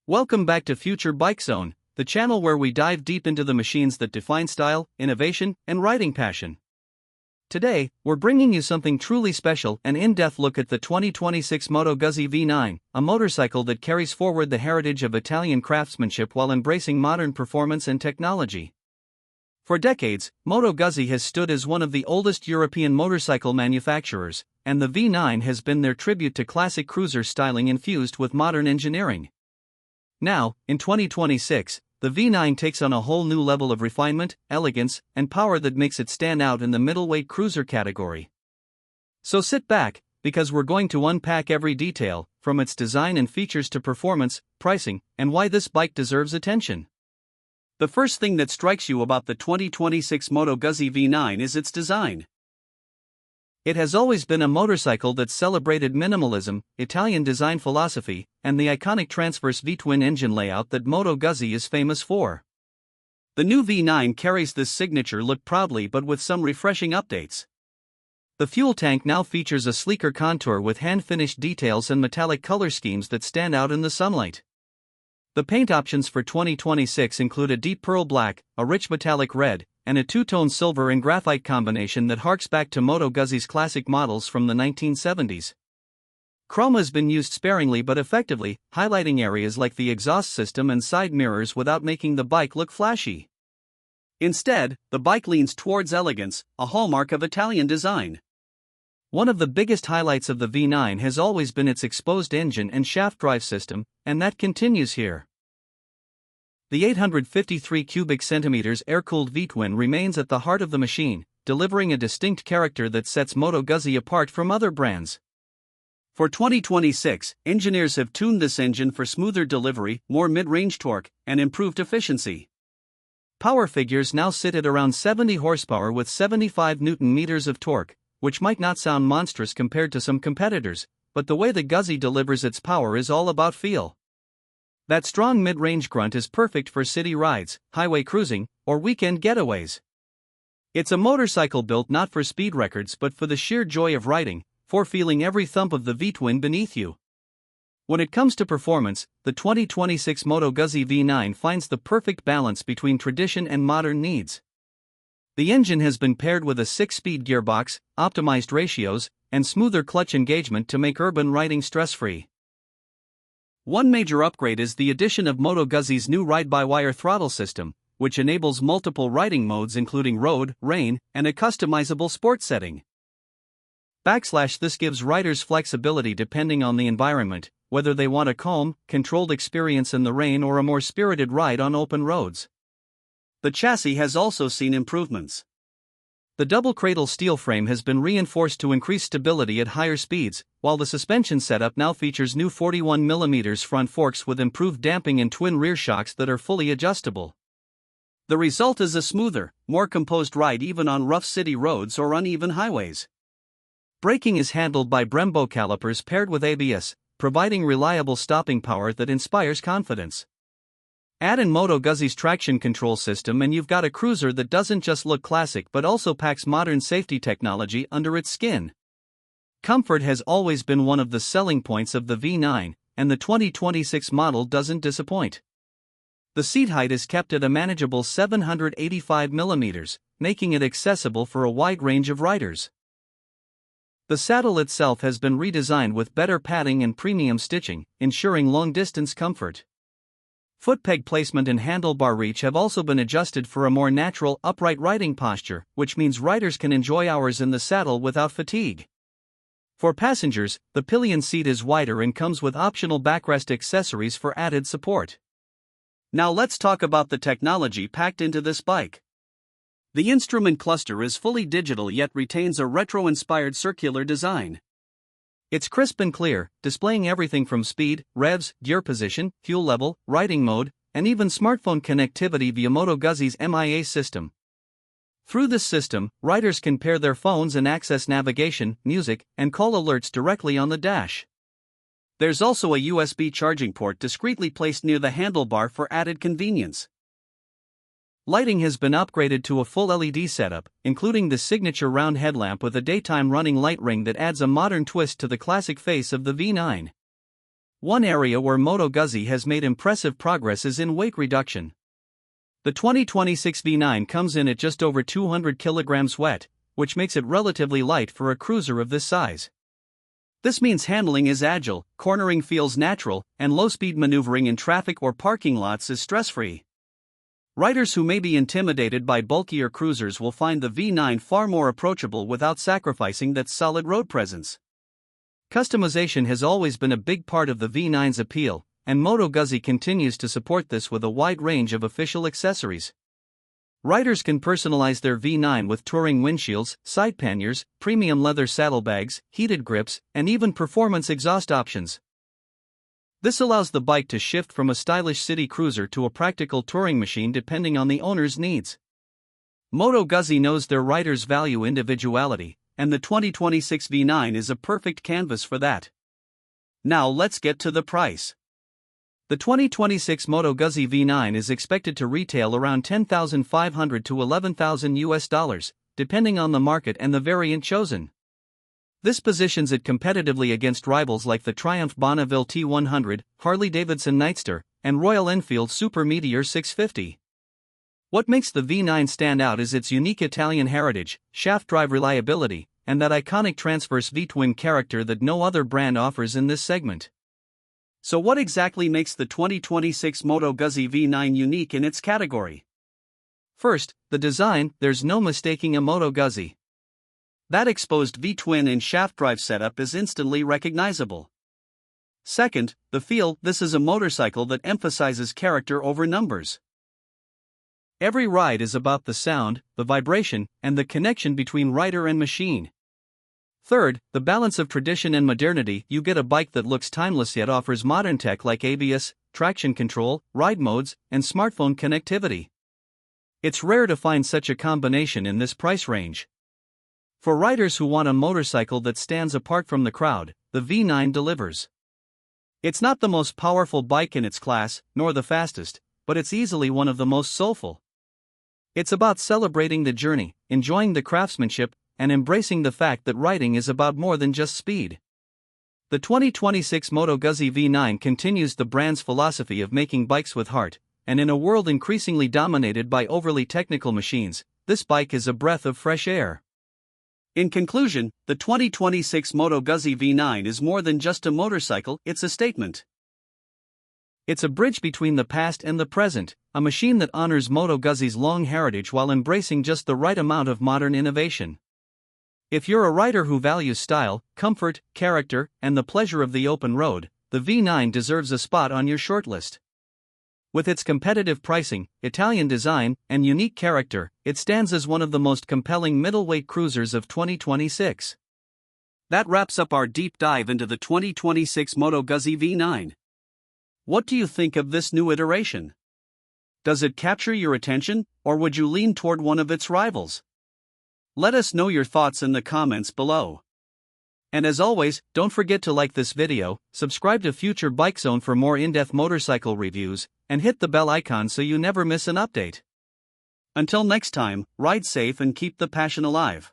Welcome back to Future Bike Zone, the channel where we dive deep into the machines that define style, innovation, and riding passion. Today, we're bringing you something truly special, an in-depth look at the 2026 Moto Guzzi V9, a motorcycle that carries forward the heritage of Italian craftsmanship while embracing modern performance and technology. For decades, Moto Guzzi has stood as one of the oldest European motorcycle manufacturers, and the V9 has been their tribute to classic cruiser styling infused with modern engineering. Now, in 2026, the V9 takes on a whole new level of refinement, elegance, and power that makes it stand out in the middleweight cruiser category. So sit back, because we're going to unpack every detail, from its design and features to performance, pricing, and why this bike deserves attention. The first thing that strikes you about the 2026 Moto Guzzi V9 is its design. It has always been a motorcycle that celebrated minimalism, Italian design philosophy, and the iconic transverse V-twin engine layout that Moto Guzzi is famous for. The new V9 carries this signature look proudly but with some refreshing updates. The fuel tank now features a sleeker contour with hand-finished details and metallic color schemes that stand out in the sunlight. The paint options for 2026 include a deep pearl black, a rich metallic red, and a two-tone silver and graphite combination that harks back to Moto Guzzi's classic models from the 1970s. Chrome has been used sparingly but effectively, highlighting areas like the exhaust system and side mirrors without making the bike look flashy. Instead, the bike leans towards elegance, a hallmark of Italian design. One of the biggest highlights of the V9 has always been its exposed engine and shaft drive system, and that continues here. The 853 cubic centimeters air-cooled V-twin remains at the heart of the machine, delivering a distinct character that sets Moto Guzzi apart from other brands. For 2026, engineers have tuned this engine for smoother delivery, more mid-range torque, and improved efficiency. Power figures now sit at around 70 horsepower with 75 Nm of torque, which might not sound monstrous compared to some competitors, but the way the Guzzi delivers its power is all about feel. That strong mid-range grunt is perfect for city rides, highway cruising, or weekend getaways. It's a motorcycle built not for speed records but for the sheer joy of riding, for feeling every thump of the V-twin beneath you. When it comes to performance, the 2026 Moto Guzzi V9 finds the perfect balance between tradition and modern needs. The engine has been paired with a 6-speed gearbox, optimized ratios, and smoother clutch engagement to make urban riding stress-free. One major upgrade is the addition of Moto Guzzi's new ride-by-wire throttle system, which enables multiple riding modes including road, rain, and a customizable sport setting. This gives riders flexibility depending on the environment, whether they want a calm, controlled experience in the rain or a more spirited ride on open roads. The chassis has also seen improvements. The double cradle steel frame has been reinforced to increase stability at higher speeds, while the suspension setup now features new 41mm front forks with improved damping and twin rear shocks that are fully adjustable. The result is a smoother, more composed ride even on rough city roads or uneven highways. Braking is handled by Brembo calipers paired with ABS, providing reliable stopping power that inspires confidence. Add in Moto Guzzi's traction control system and you've got a cruiser that doesn't just look classic but also packs modern safety technology under its skin. Comfort has always been one of the selling points of the V9, and the 2026 model doesn't disappoint. The seat height is kept at a manageable 785mm, making it accessible for a wide range of riders. The saddle itself has been redesigned with better padding and premium stitching, ensuring long-distance comfort. Foot peg placement and handlebar reach have also been adjusted for a more natural, upright riding posture, which means riders can enjoy hours in the saddle without fatigue. For passengers, the pillion seat is wider and comes with optional backrest accessories for added support. Now let's talk about the technology packed into this bike. The instrument cluster is fully digital yet retains a retro-inspired circular design. It's crisp and clear, displaying everything from speed, revs, gear position, fuel level, riding mode, and even smartphone connectivity via Moto Guzzi's MIA system. Through this system, riders can pair their phones and access navigation, music, and call alerts directly on the dash. There's also a USB charging port discreetly placed near the handlebar for added convenience. Lighting has been upgraded to a full LED setup, including the signature round headlamp with a daytime running light ring that adds a modern twist to the classic face of the V9. One area where Moto Guzzi has made impressive progress is in weight reduction. The 2026 V9 comes in at just over 200 kilograms wet, which makes it relatively light for a cruiser of this size. This means handling is agile, cornering feels natural, and low-speed maneuvering in traffic or parking lots is stress-free. Riders who may be intimidated by bulkier cruisers will find the V9 far more approachable without sacrificing that solid road presence. Customization has always been a big part of the V9's appeal, and Moto Guzzi continues to support this with a wide range of official accessories. Riders can personalize their V9 with touring windshields, side panniers, premium leather saddlebags, heated grips, and even performance exhaust options. This allows the bike to shift from a stylish city cruiser to a practical touring machine depending on the owner's needs. Moto Guzzi knows their riders value individuality, and the 2026 V9 is a perfect canvas for that. Now let's get to the price. The 2026 Moto Guzzi V9 is expected to retail around $10,500 to $11,000, depending on the market and the variant chosen. This positions it competitively against rivals like the Triumph Bonneville T100, Harley-Davidson Nightster, and Royal Enfield Super Meteor 650. What makes the V9 stand out is its unique Italian heritage, shaft drive reliability, and that iconic transverse V-twin character that no other brand offers in this segment. So what exactly makes the 2026 Moto Guzzi V9 unique in its category? First, the design. There's no mistaking a Moto Guzzi. That exposed V-twin and shaft drive setup is instantly recognizable. Second, the feel. This is a motorcycle that emphasizes character over numbers. Every ride is about the sound, the vibration, and the connection between rider and machine. Third, the balance of tradition and modernity. You get a bike that looks timeless yet offers modern tech like ABS, traction control, ride modes, and smartphone connectivity. It's rare to find such a combination in this price range. For riders who want a motorcycle that stands apart from the crowd, the V9 delivers. It's not the most powerful bike in its class, nor the fastest, but it's easily one of the most soulful. It's about celebrating the journey, enjoying the craftsmanship, and embracing the fact that riding is about more than just speed. The 2026 Moto Guzzi V9 continues the brand's philosophy of making bikes with heart, and in a world increasingly dominated by overly technical machines, this bike is a breath of fresh air. In conclusion, the 2026 Moto Guzzi V9 is more than just a motorcycle, it's a statement. It's a bridge between the past and the present, a machine that honors Moto Guzzi's long heritage while embracing just the right amount of modern innovation. If you're a rider who values style, comfort, character, and the pleasure of the open road, the V9 deserves a spot on your shortlist. With its competitive pricing, Italian design, and unique character, it stands as one of the most compelling middleweight cruisers of 2026. That wraps up our deep dive into the 2026 Moto Guzzi V9. What do you think of this new iteration? Does it capture your attention, or would you lean toward one of its rivals? Let us know your thoughts in the comments below. And as always, don't forget to like this video, subscribe to Future Bike Zone for more in-depth motorcycle reviews, and hit the bell icon so you never miss an update. Until next time, ride safe and keep the passion alive.